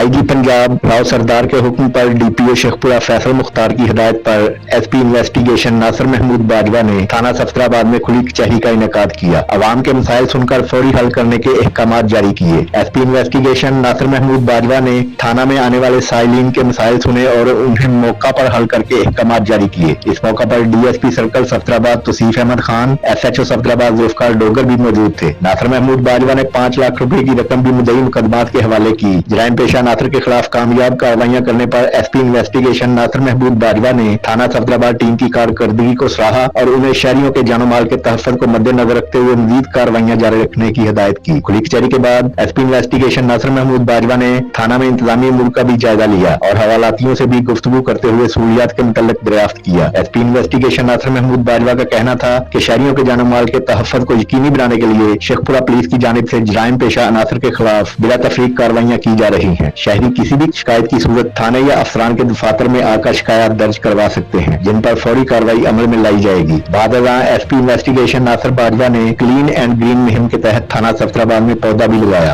IG Punjab Rao सरदार के हुक्म पर DPO शेखपुरा फैसल मुख्तार की हिदायत पर SP इन्वेस्टिगेशन नासिर महमूद बाजवा ने थाना सफदराबाद में खुली कचहरी का इनेकाद किया। अवाम के मसाइल सुनकर फौरी हल करने के अहकामात जारी किए। SP इन्वेस्टिगेशन नासिर महमूद बाजवा ने थाना में आने वाले साइलिन के मसाइल सुने और उन्हें मौका पर हल करके अहकामात जारी किए। इस मौका पर DSP circle Safdarabad Tauseef Ahmed Khan, SHO Safdarabad Zulfiqar Dogar भी मौजूद थे। नासिर महमूद बाजवा ने 5 लाख रुपए की रकम भी मुद्दई मुकदमात के हवाले की। जराइम पेशा नासिर के खिलाफ कामयाब कार्रवाइयां करने पर SP इन्वेस्टिगेशन नासिर महमूद बाजवा ने थाना सफदराबाद टीम की कारकर्दगी को सराहा और उन्हें शहरियों के जानो माल के तहफ़्फ़ुज़ को मद्देनजर रखते हुए मज़ीद कार्रवाइयां जारी रखने की हिदायत की। खुली कचहरी के बाद SP इन्वेस्टिगेशन नासिर महमूद बाजवा ने थाना में इंतजामी अमूर का भी जायजा लिया और हवालातियों से भी गुफ्तगू करते हुए सहूलियात के मुतल्लिक दरियाफ्त किया। SP इन्वेस्टिगेशन नासिर महमूद बाजवा का कहना था कि शहरियों के जानो माल के तहफ़्फ़ुज़ को यकीनी बनाने के लिए शेखपुरा पुलिस की जानिब से जराइम पेशा अनासर के खिलाफ बिला तफरीक कार्रवाइयां की जा रही हैं। शहरी किसी भी शिकायत की सूरत थाने या अफसरान के दफातर में आकर शिकायत दर्ज करवा सकते हैं, जिन पर फौरी कार्रवाई अमल में लाई जाएगी। बाद SP इन्वेस्टिगेशन नासिर बाजवा ने क्लीन एंड ग्रीन मुहिम के तहत थाना सफदराबाद में पौधा भी लगाया।